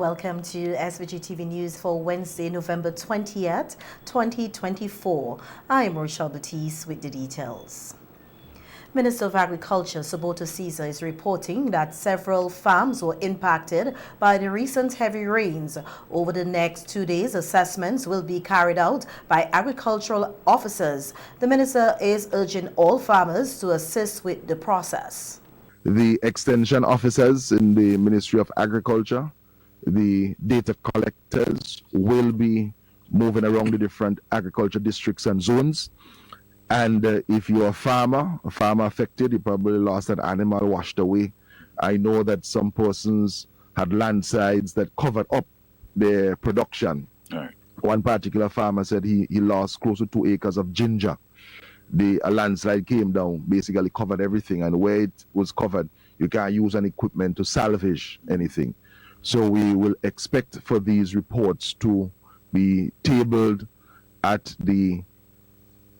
Welcome to SVG-TV News for Wednesday, November 20th, 2024. I am Rochelle Batiste with the details. Minister of Agriculture, Sabota Caesar, is reporting that several farms were impacted by the recent heavy rains. Over the next 2 days, assessments will be carried out by agricultural officers. The minister is urging all farmers to assist with the process. The extension officers in the Ministry of Agriculture, the data collectors will be moving around the different agriculture districts and zones. And if you're a farmer affected, you probably lost an animal, washed away. I know that some persons had landslides that covered up their production. Right. One particular farmer said he lost close to 2 acres of ginger. A landslide came down, basically covered everything, and where it was covered, you can't use an equipment to salvage anything. So we will expect for these reports to be tabled at the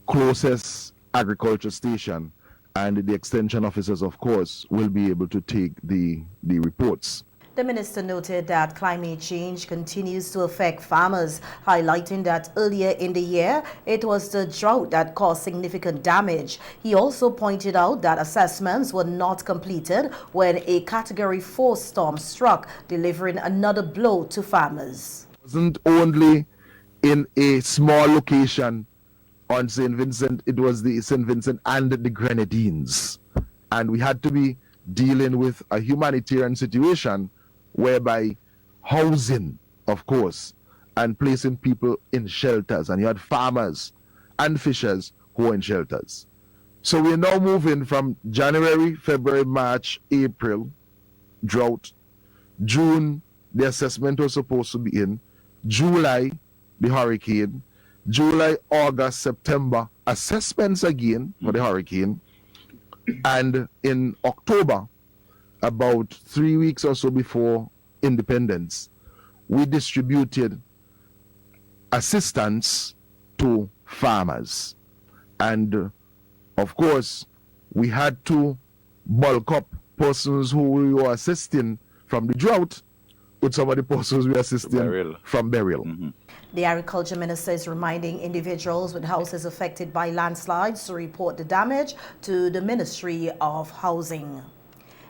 closest agriculture station, and the extension officers, of course, will be able to take the reports. The minister noted that climate change continues to affect farmers, highlighting that earlier in the year, it was the drought that caused significant damage. He also pointed out that assessments were not completed when a Category 4 storm struck, delivering another blow to farmers. It wasn't only in a small location on St. Vincent, it was the St. Vincent and the Grenadines. And we had to be dealing with a humanitarian situation whereby housing, of course, and placing people in shelters. And you had farmers and fishers who were in shelters. So we're now moving from January, February, March, April, drought. June, the assessment was supposed to be in. July, the hurricane. July, August, September, assessments again for the hurricane. And in October, about 3 weeks or so before independence, we distributed assistance to farmers. And of course, we had to bulk up persons who we were assisting from the drought with some of the persons we were assisting from burial. Mm-hmm. The Agriculture Minister is reminding individuals with houses affected by landslides to report the damage to the Ministry of Housing.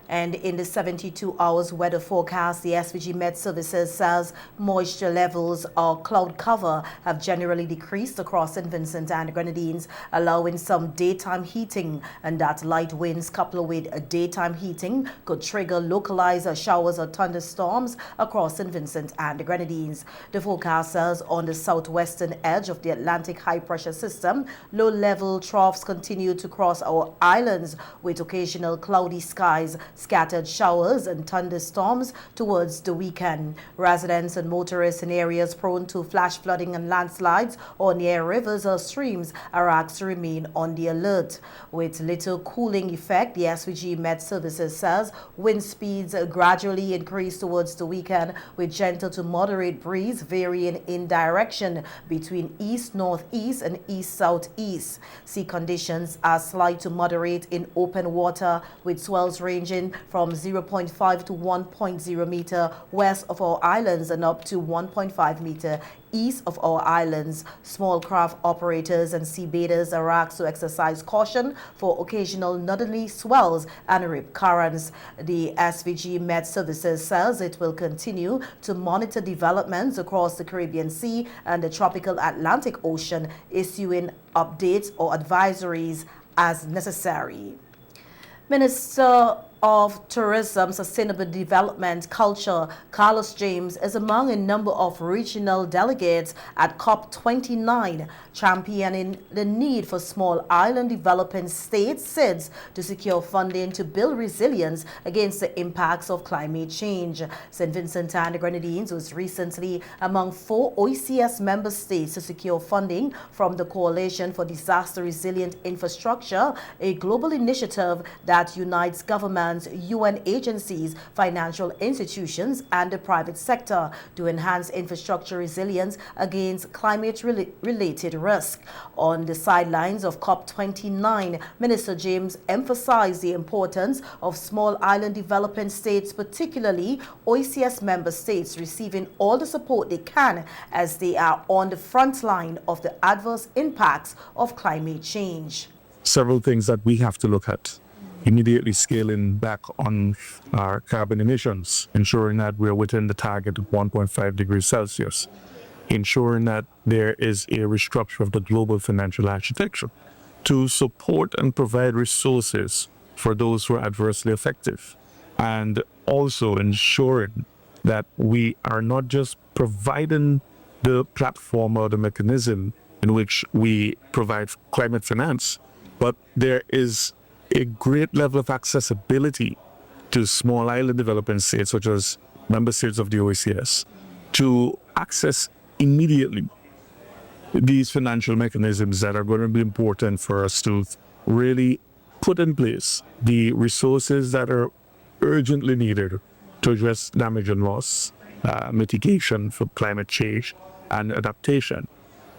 And in the 72 hours weather forecast, the SVG Met Services says moisture levels or cloud cover have generally decreased across St. Vincent and Grenadines, allowing some daytime heating, and that light winds coupled with daytime heating could trigger localized showers or thunderstorms across St. Vincent and the Grenadines. The forecast says on the southwestern edge of the Atlantic high-pressure system, low-level troughs continue to cross our islands with occasional cloudy skies, scattered showers and thunderstorms towards the weekend. Residents and motorists in areas prone to flash flooding and landslides or near rivers or streams are asked to remain on the alert. With little cooling effect, the SVG Met Services says wind speeds gradually increase towards the weekend with gentle to moderate breeze varying in direction between east-northeast and east-southeast. Sea conditions are slight to moderate in open water with swells ranging from 0.5 to 1.0 meter west of our islands and up to 1.5 meter east of our islands. Small craft operators and sea bathers are asked to exercise caution for occasional northerly swells and rip currents. The SVG Met Services says it will continue to monitor developments across the Caribbean Sea and the tropical Atlantic Ocean, issuing updates or advisories as necessary. Minister of Tourism, Sustainable Development, Culture, Carlos James, is among a number of regional delegates at COP29, championing the need for small island developing states SIDS to secure funding to build resilience against the impacts of climate change. St. Vincent and the Grenadines was recently among 4 OECS member states to secure funding from the Coalition for Disaster Resilient Infrastructure, a global initiative that unites government governments, UN agencies, financial institutions, and the private sector to enhance infrastructure resilience against climate-related risk. On the sidelines of COP29, Minister James emphasized the importance of small island developing states, particularly OECS member states, receiving all the support they can as they are on the front line of the adverse impacts of climate change. Several things that we have to look at. Immediately scaling back on our carbon emissions, ensuring that we're within the target of 1.5 degrees Celsius, ensuring that there is a restructure of the global financial architecture to support and provide resources for those who are adversely affected, and also ensuring that we are not just providing the platform or the mechanism in which we provide climate finance, but there is a great level of accessibility to small island developing states, such as member states of the OECS, to access immediately these financial mechanisms that are going to be important for us to really put in place the resources that are urgently needed to address damage and loss, mitigation for climate change, and adaptation.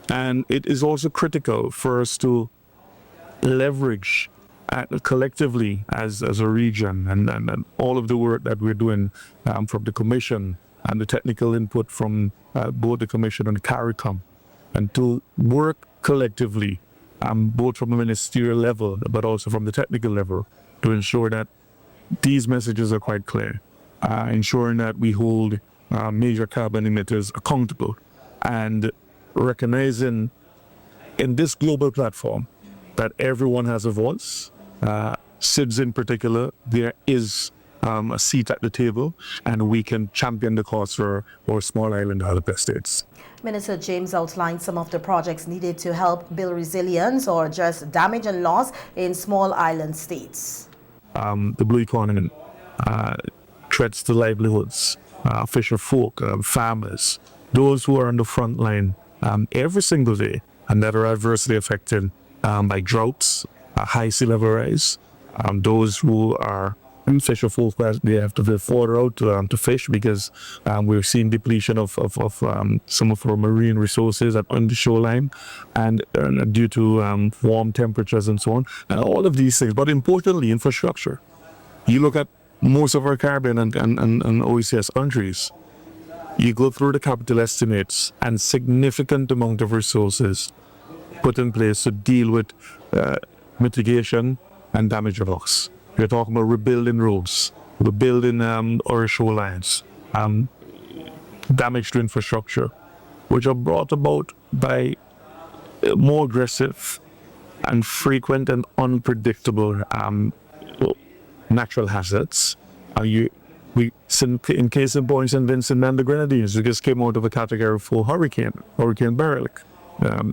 And it is also critical for us to leverage collectively as a region and all of the work that we're doing from the Commission and the technical input from both the Commission and CARICOM, and to work collectively both from the ministerial level but also from the technical level to ensure that these messages are quite clear, ensuring that we hold major carbon emitters accountable, and recognizing in this global platform that everyone has a voice. SIDS in particular, there is a seat at the table, and we can champion the cause for small island developing states. Minister James outlined some of the projects needed to help build resilience or address damage and loss in small island states. The blue economy threats to livelihoods, fisher folk, farmers, those who are on the front line every single day and that are adversely affected by droughts, high sea level rise, those who are fisher folk, they have to further out to fish because we're seeing depletion of some of our marine resources on the shoreline, and due to warm temperatures and so on, and all of these things. But importantly, infrastructure. You look at most of our Caribbean and OECS countries, you go through the capital estimates and significant amount of resources put in place to deal with mitigation and damage and loss. We're talking about rebuilding roads, rebuilding our shorelines, damage to infrastructure, which are brought about by more aggressive and frequent and unpredictable natural hazards. In case of Boyne, St. Vincent and the Grenadines, we just came out of a Category 4 Hurricane Beryl.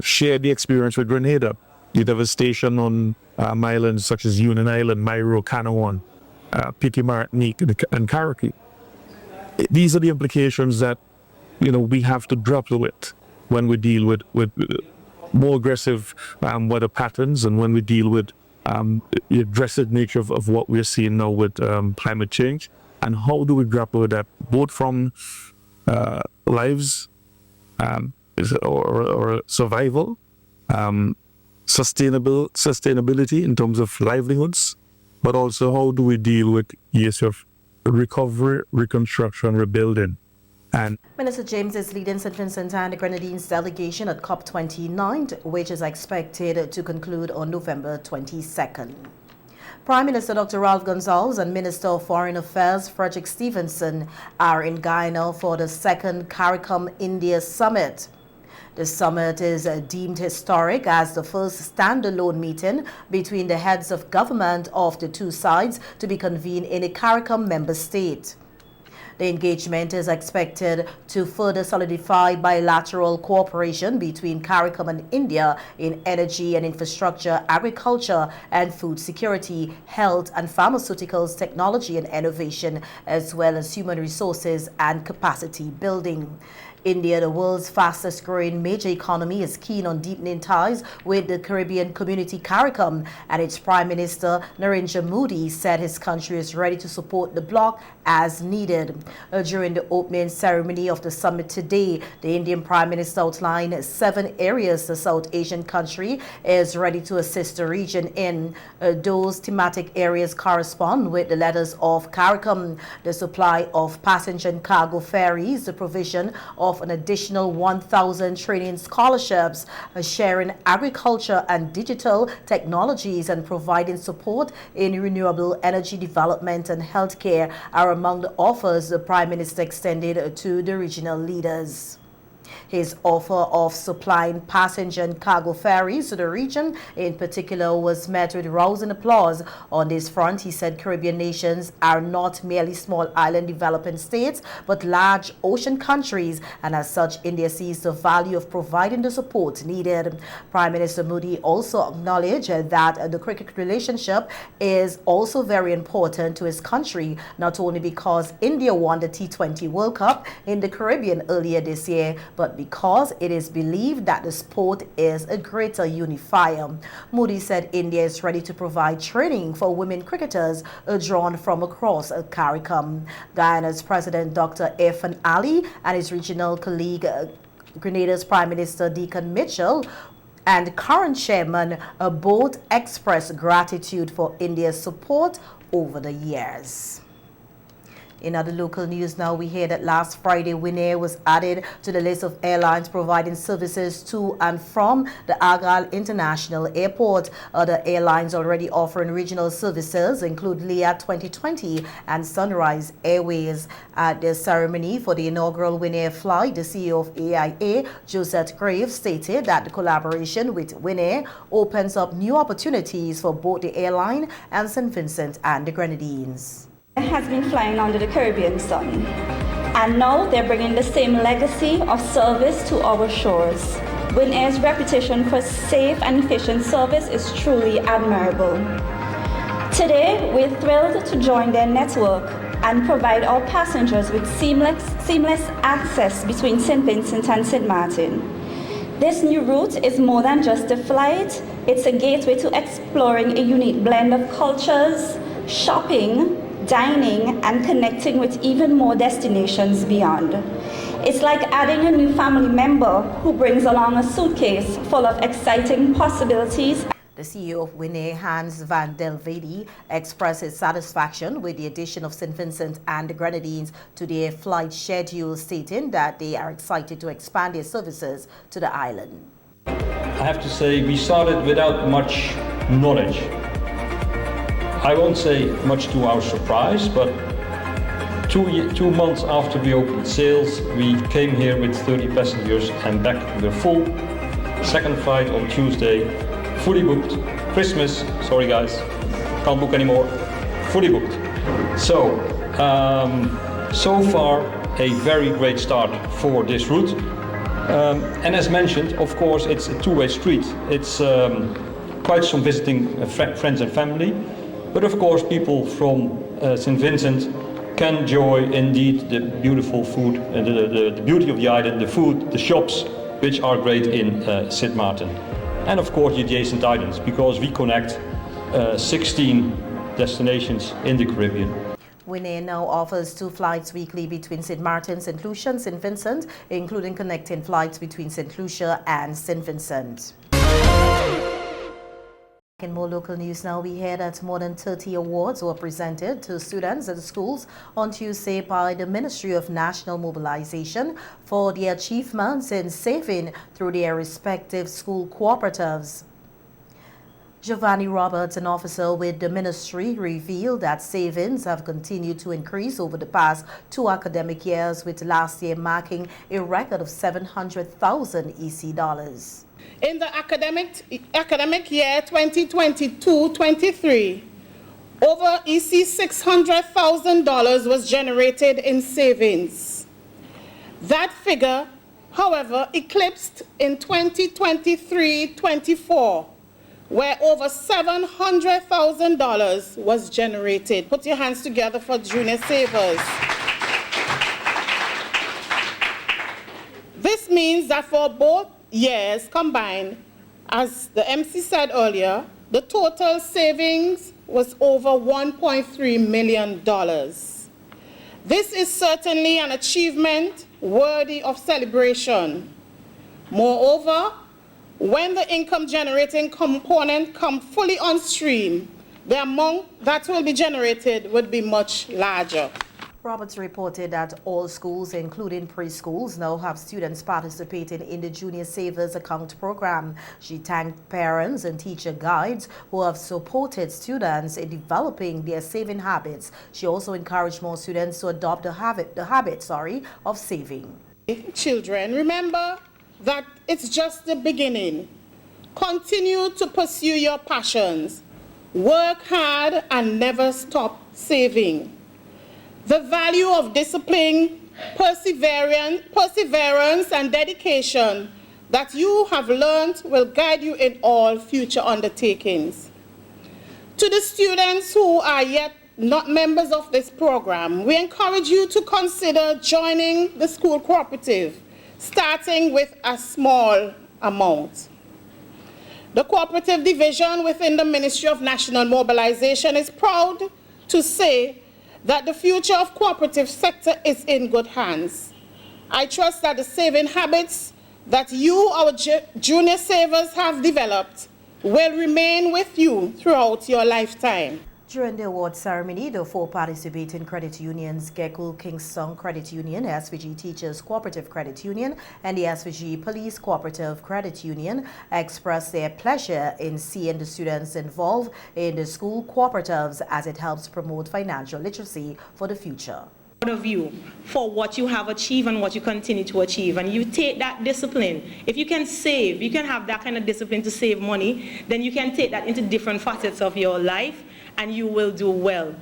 Shared the experience with Grenada. The devastation on islands such as Union Island, Mairo, Canouan, Pitti, Martinique, and Carriacou. These are the implications that we have to grapple with when we deal with more aggressive weather patterns, and when we deal with the aggressive nature of what we're seeing now with climate change. And how do we grapple with that, both from lives or survival, sustainability in terms of livelihoods, but also how do we deal with years of recovery, reconstruction, rebuilding. And Minister James is leading St. Vincent and the Grenadines delegation at COP29, which is expected to conclude on November 22nd. Prime Minister Dr. Ralph Gonsalves and Minister of Foreign Affairs Frederick Stevenson are in Guyana for the second CARICOM-India summit. The summit is deemed historic as the first standalone meeting between the heads of government of the two sides to be convened in a CARICOM member state. The engagement is expected to further solidify bilateral cooperation between CARICOM and India in energy and infrastructure, agriculture and food security, health and pharmaceuticals, technology and innovation, as well as human resources and capacity building. India, the world's fastest growing major economy, is keen on deepening ties with the Caribbean community CARICOM, and its Prime Minister Narendra Modi said his country is ready to support the bloc as needed. During the opening ceremony of the summit today, the Indian Prime Minister outlined 7 areas the South Asian country is ready to assist the region in. Those thematic areas correspond with the letters of CARICOM: the supply of passenger and cargo ferries, the provision of an additional 1,000 training scholarships, sharing agriculture and digital technologies, and providing support in renewable energy development and healthcare are among the offers the Prime Minister extended to the regional leaders. His offer of supplying passenger and cargo ferries to the region in particular was met with rousing applause. On this front, he said Caribbean nations are not merely small island developing states, but large ocean countries, and as such, India sees the value of providing the support needed. Prime Minister Modi also acknowledged that the cricket relationship is also very important to his country, not only because India won the T20 World Cup in the Caribbean earlier this year, but because it is believed that the sport is a greater unifier. Modi said India is ready to provide training for women cricketers drawn from across CARICOM. Guyana's President Dr. Irfan Ali and his regional colleague Grenada's Prime Minister Deacon Mitchell and current chairman both expressed gratitude for India's support over the years. In other local news now, we hear that last Friday, Winair was added to the list of airlines providing services to and from the Argyle International Airport. Other airlines already offering regional services include Leah 2020 and Sunrise Airways. At the ceremony for the inaugural Winair flight, the CEO of AIA, Joseph Graves, stated that the collaboration with Winair opens up new opportunities for both the airline and St. Vincent and the Grenadines. Has been flying under the Caribbean sun, and now they're bringing the same legacy of service to our shores. Winair's reputation for safe and efficient service is truly admirable. Today, we're thrilled to join their network and provide our passengers with seamless access between St. Vincent and St. Martin. This new route is more than just a flight. It's a gateway to exploring a unique blend of cultures, shopping, dining, and connecting with even more destinations beyond. It's like adding a new family member who brings along a suitcase full of exciting possibilities. The CEO of Winair, Hans van der Velde, expressed his satisfaction with the addition of St. Vincent and the Grenadines to their flight schedule, stating that they are excited to expand their services to the island. I have to say, we started without much knowledge. I won't say much to our surprise, but 2 months after we opened sales, we came here with 30 passengers and back we're full. Second flight on Tuesday, fully booked. Christmas, sorry guys, can't book anymore, fully booked. So, so far a very great start for this route. And as mentioned, of course, it's a two-way street. It's quite some visiting friends and family. But of course, people from St. Vincent can enjoy indeed the beautiful food, the beauty of the island, the food, the shops, which are great in St. Martin. And of course, the adjacent islands, because we connect 16 destinations in the Caribbean. Winair now offers 2 flights weekly between St. Martin, St. Lucia and St. Vincent, including connecting flights between St. Lucia and St. Vincent. In more local news now, we hear that more than 30 awards were presented to students at the schools on Tuesday by the Ministry of National Mobilization for their achievements in saving through their respective school cooperatives. Giovanni Roberts, an officer with the ministry, revealed that savings have continued to increase over the past 2 academic years, with last year marking a record of 700,000 EC dollars. In the academic year 2022-23, over EC $600,000 was generated in savings. That figure, however, eclipsed in 2023-24, where over $700,000 was generated. Put your hands together for junior savers. This means that for both years combined, as the MC said earlier, the total savings was over $1.3 million. This is certainly an achievement worthy of celebration. Moreover, when the income-generating component comes fully on stream, the amount that will be generated would be much larger. Roberts reported that all schools, including preschools, now have students participating in the Junior Savers Account program. She thanked parents and teacher guides who have supported students in developing their saving habits. She also encouraged more students to adopt the habit of saving. Children, remember that it's just the beginning. Continue to pursue your passions. Work hard and never stop saving. The value of discipline, perseverance, and dedication that you have learned will guide you in all future undertakings. To the students who are yet not members of this program, we encourage you to consider joining the school cooperative, starting with a small amount. The cooperative division within the Ministry of National Mobilization is proud to say that the future of cooperative sector is in good hands. I trust that the saving habits that you, our junior savers, have developed will remain with you throughout your lifetime. During the award ceremony, the 4 participating credit unions, Gecko Kingston Credit Union, SVG Teachers Cooperative Credit Union, and the SVG Police Cooperative Credit Union, expressed their pleasure in seeing the students involved in the school cooperatives as it helps promote financial literacy for the future. Of you for what you have achieved and what you continue to achieve, and you take that discipline. If you can save, you can have that kind of discipline to save money, then you can take that into different facets of your life and you will do well,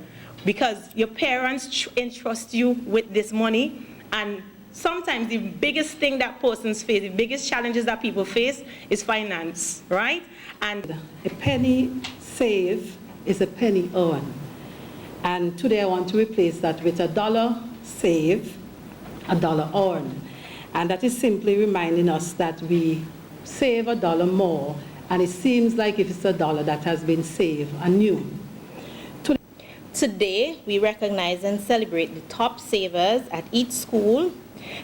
because your parents entrust you with this money. And sometimes the biggest thing that persons face, the biggest challenges that people face is finance, right? And a penny saved is a penny earned. And today I want to replace that with $1 saved, $1 earned. And that is simply reminding us that we save $1 more, and it seems like if it's $1 that has been saved anew. Today, we recognize and celebrate the top savers at each school,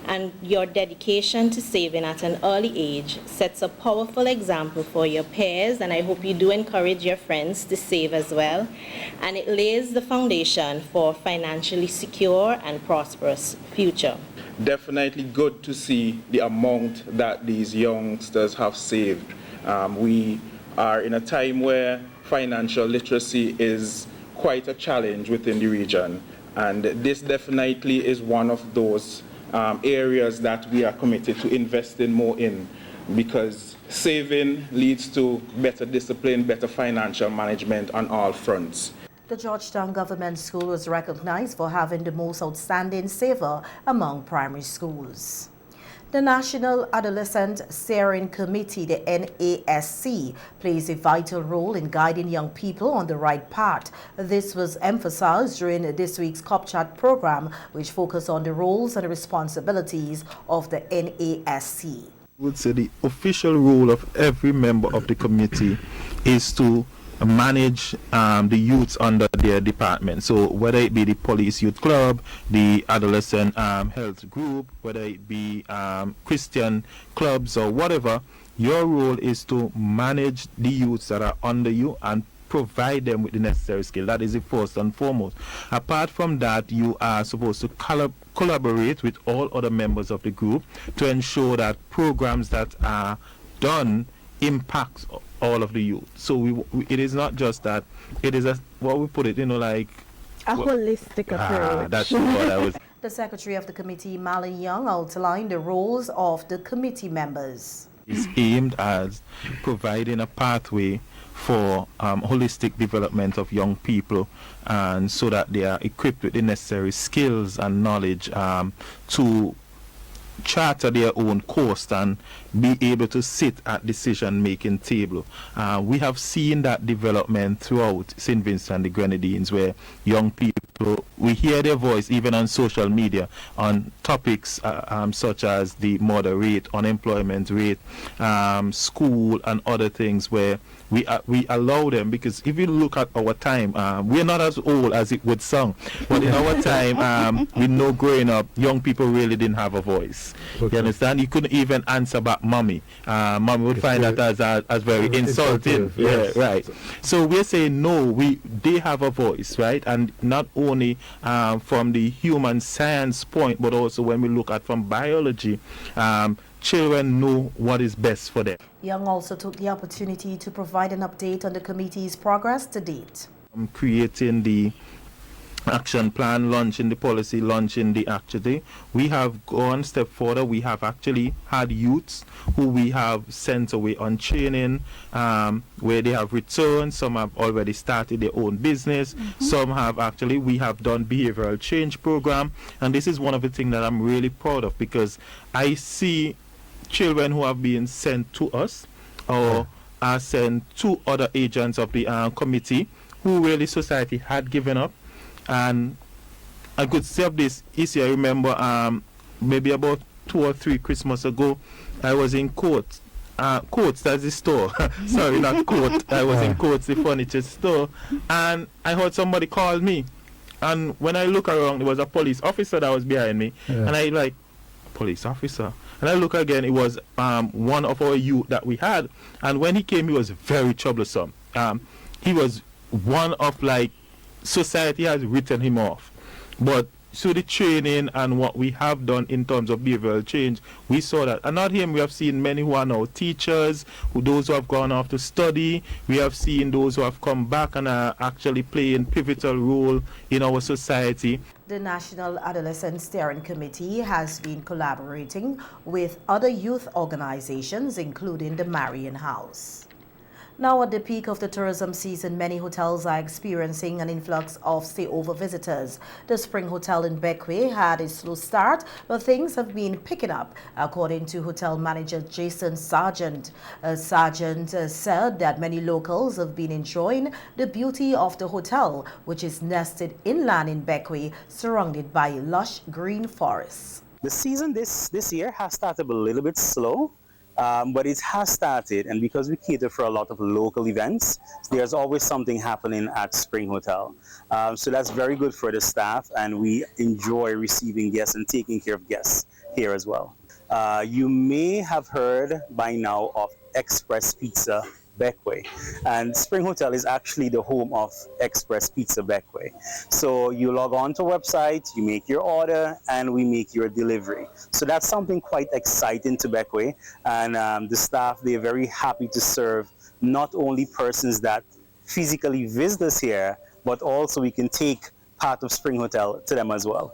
and your dedication to saving at an early age sets a powerful example for your peers, and I hope you do encourage your friends to save as well. And it lays the foundation for a financially secure and prosperous future. Definitely good to see the amount that these youngsters have saved. We are in a time where financial literacy is quite a challenge within the region, and this definitely is one of those areas that we are committed to investing more in, because saving leads to better discipline, better financial management on all fronts. The Georgetown Government School was recognized for having the most outstanding saver among primary schools. The National Adolescent Steering Committee, the NASC, plays a vital role in guiding young people on the right path. This was emphasized during this week's Cop Chat program, which focused on the roles and responsibilities of the NASC. I would say the official role of every member of the committee is to manage the youths under their department. So whether it be the police youth club, the adolescent health group, whether it be Christian clubs or whatever, your role is to manage the youths that are under you and provide them with the necessary skill. That is the first and foremost. Apart from that, you are supposed to collaborate with all other members of the group to ensure that programs that are done impacts all of the youth. So it is not just that, it is a, what we put it, like a holistic approach. That's what I was. The Secretary of the Committee, Malin Young, outlined the roles of the committee members. It's aimed at providing a pathway for holistic development of young people, and so that they are equipped with the necessary skills and knowledge to charter their own course and be able to sit at decision-making table. We have seen that development throughout St. Vincent and the Grenadines, where young people So we hear their voice even on social media on topics such as the murder rate, unemployment rate, school and other things where we allow them, because if you look at our time, we're not as old as it would sound, but in our time, we know growing up, young people really didn't have a voice. You understand? You couldn't even answer back mommy. Mommy would find that as very insulting. Yes. Yeah, right. So we're saying no, they have a voice, right? And not only from the human science point, but also when we look at from biology, children know what is best for them. Young also took the opportunity to provide an update on the committee's progress to date. Creating the action plan, launching the policy, launching the activity. We have gone a step further. We have actually had youths who we have sent away on training, where they have returned. Some have already started their own business. Some have actually, we have done behavioral change program. And this is one of the things that I'm really proud of, because I see children who have been sent to us or are sent to other agents of the committee who really society had given up. And I could say of this issue, I remember maybe about 2 or 3 Christmas ago, I was in Coates, that's the store. Sorry, not Coates. I was in Coates, the furniture store, and I heard somebody call me. And when I look around, there was a police officer that was behind me, and I like, police officer. And I look again, it was one of our youth that we had, and when he came, he was very troublesome. He was one of like, society has written him off, but through the training and what we have done in terms of behavioral change, we saw that. And not him, we have seen many who are now teachers, those who have gone off to study. We have seen those who have come back and are actually playing pivotal role in our society. The National Adolescent Steering Committee has been collaborating with other youth organizations, including the Marion House. Now, at the peak of the tourism season, many hotels are experiencing an influx of stayover visitors. The Spring Hotel in Bequia had a slow start, but things have been picking up, according to hotel manager Jason Sargent. Sargent said that many locals have been enjoying the beauty of the hotel, which is nested inland in Bequia, surrounded by lush green forests. The season this year has started a little bit slow. But it has started, and because we cater for a lot of local events, there's always something happening at Spring Hotel. So that's very good for the staff, and we enjoy receiving guests and taking care of guests here as well. You may have heard by now of Express Pizza Bequia, and Spring Hotel is actually the home of Express Pizza Bequia. So you log on to our website, you make your order, and we make your delivery. So that's something quite exciting to Bequia, and the staff, they're very happy to serve not only persons that physically visit us here, but also we can take part of Spring Hotel to them as well.